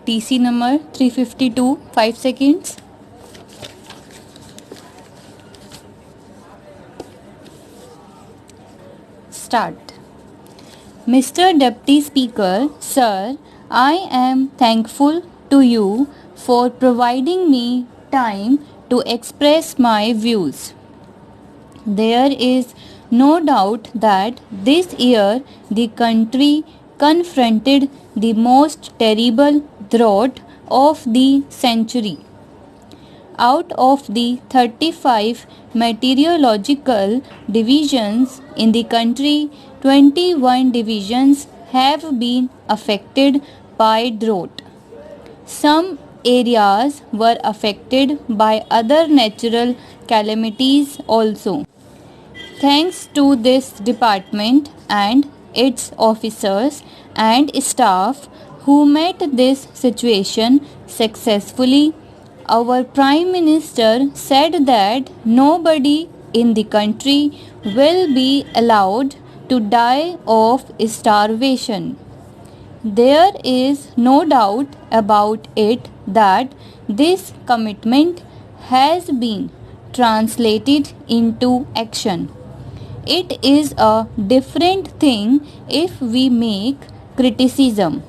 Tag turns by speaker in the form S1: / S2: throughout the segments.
S1: TC number 352, 5 seconds. Start. Mr. Deputy Speaker, Sir, I am thankful to you for providing me time to express my views. There is no doubt that this year the country confronted the most terrible drought of the century. Out of the 35 meteorological divisions in the country, 21 divisions have been affected by drought. Some areas were affected by other natural calamities also. Thanks to this department and its officers and staff who met this situation successfully, our Prime Minister said that nobody in the country will be allowed to die of starvation. There is no doubt about it that this commitment has been translated into action. It is a different thing if we make criticism,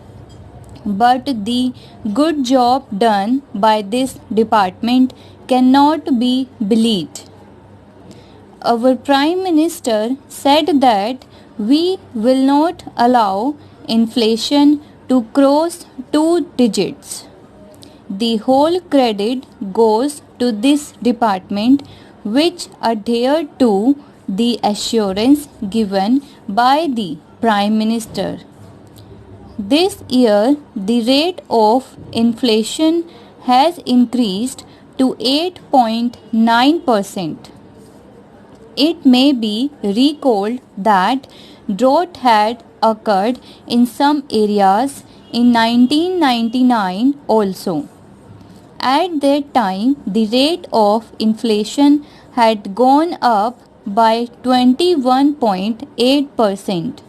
S1: but the good job done by this department cannot be belied. Our Prime Minister said that we will not allow inflation to cross 2 digits. The whole credit goes to this department, which adhered to the assurance given by the Prime Minister. This year, the rate of inflation has increased to 8.9%. It may be recalled that drought had occurred in some areas in 1999 also. At that time, the rate of inflation had gone up by 21.8%.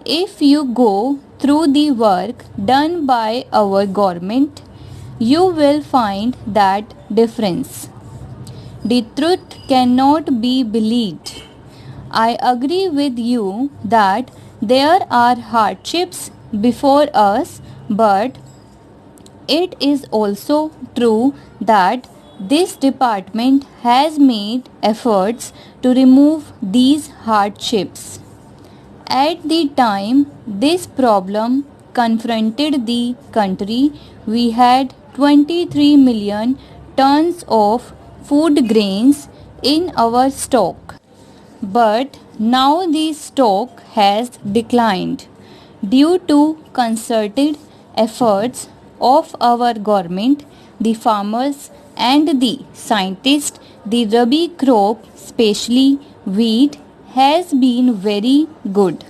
S1: If you go through the work done by our government, you will find that difference. The truth cannot be believed. I agree with you that there are hardships before us, but it is also true that this department has made efforts to remove these hardships. At the time this problem confronted the country, we had 23 million tons of food grains in our stock. But now the stock has declined. Due to concerted efforts of our government, the farmers and the scientists, the Rabi crop, especially wheat, has been very good.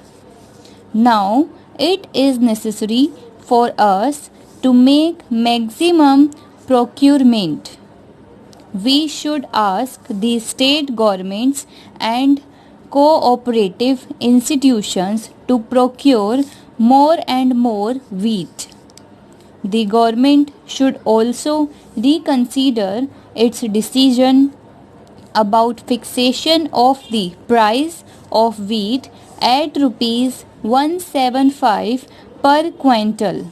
S1: Now it is necessary for us to make maximum procurement. We should ask the state governments and cooperative institutions to procure more and more wheat. The government should also reconsider its decision about fixation of the price of wheat at rupees 175 per quintal,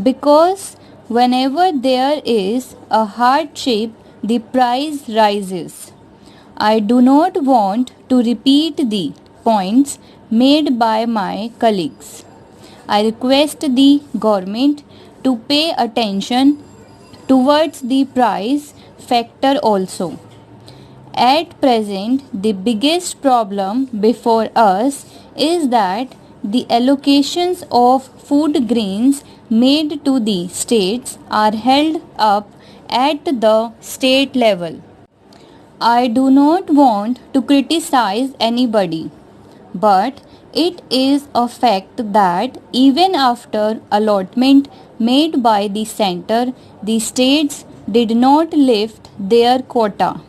S1: because whenever there is a hardship, the price rises. I do not want to repeat the points made by my colleagues. I request the government to pay attention towards the price factor also. At present, the biggest problem before us is that the allocations of food grains made to the states are held up at the state level. I do not want to criticize anybody, but it is a fact that even after allotment made by the center, the states did not lift their quota.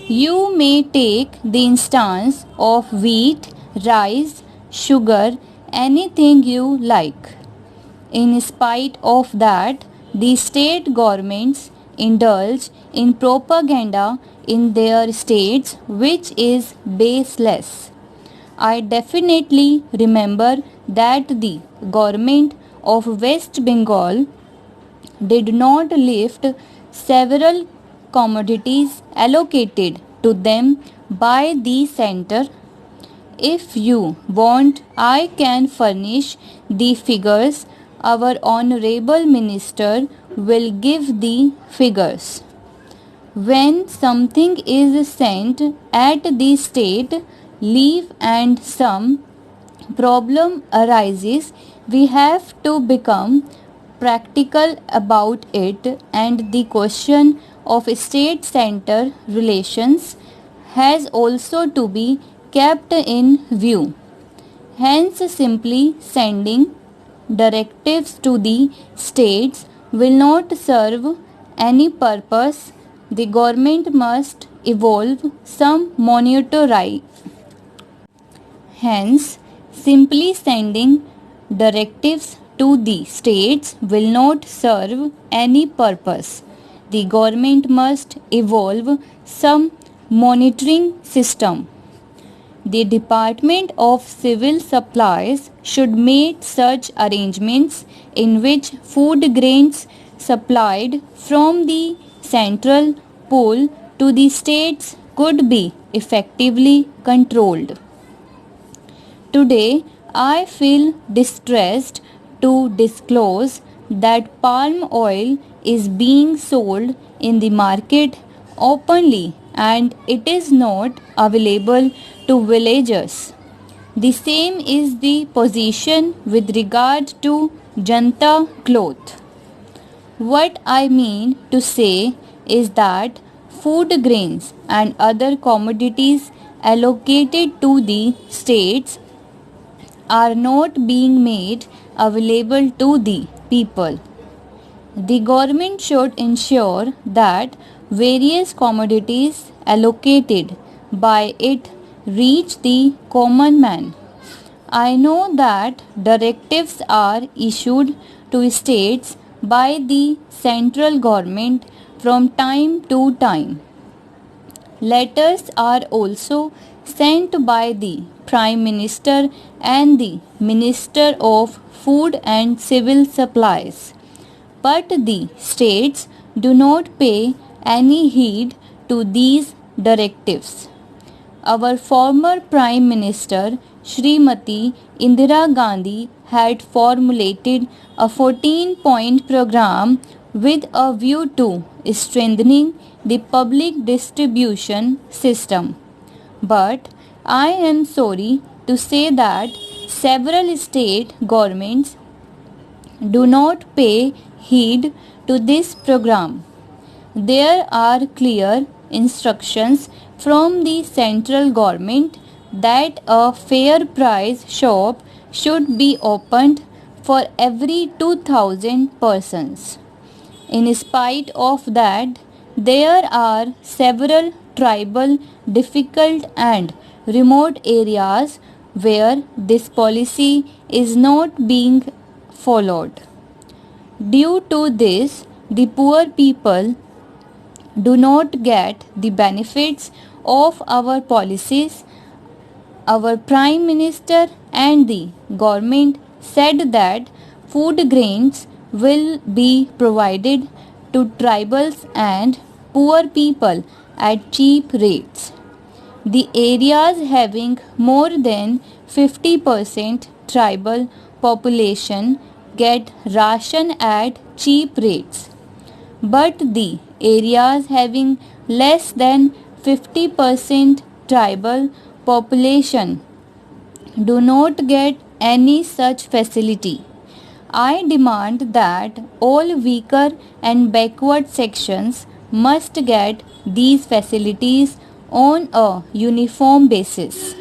S1: You may take the instance of wheat, rice, sugar, anything you like. In spite of that, the state governments indulge in propaganda in their states which is baseless. I definitely remember that the government of West Bengal did not lift several commodities allocated to them by the center. If you want, I can furnish the figures. Our honorable minister will give the figures. When something is sent at the state leave and some problem arises, we have to become practical about it, and the question of state center relations has also to be kept in view. Hence, simply sending directives to the states will not serve any purpose. The government must evolve some monitoring. Hence, simply sending directives to the states will not serve any purpose. The government must evolve some monitoring system. The Department of Civil Supplies should make such arrangements in which food grains supplied from the central pool to the states could be effectively controlled. Today, I feel distressed to disclose that palm oil is being sold in the market openly and it is not available to villagers. The same is the position with regard to Janta cloth. What I mean to say is that food grains and other commodities allocated to the states are not being made available to the people. The government should ensure that various commodities allocated by it reach the common man. I know that directives are issued to states by the central government from time to time. Letters are also sent by the Prime Minister and the Minister of Food and Civil Supplies. But the states do not pay any heed to these directives. Our former Prime Minister Srimati Indira Gandhi had formulated a 14-point program with a view to strengthening the public distribution system. But I am sorry to say that several state governments do not pay heed to this program. There are clear instructions from the central government that a fair price shop should be opened for every 2,000 persons. In spite of that, there are several tribal, difficult and remote areas where this policy is not being followed. Due to this, the poor people do not get the benefits of our policies. Our Prime Minister and the government said that food grains will be provided to tribals and poor people at cheap rates. The areas having more than 50% tribal population get ration at cheap rates, but the areas having less than 50% tribal population do not get any such facility. I demand that all weaker and backward sections must get these facilities on a uniform basis.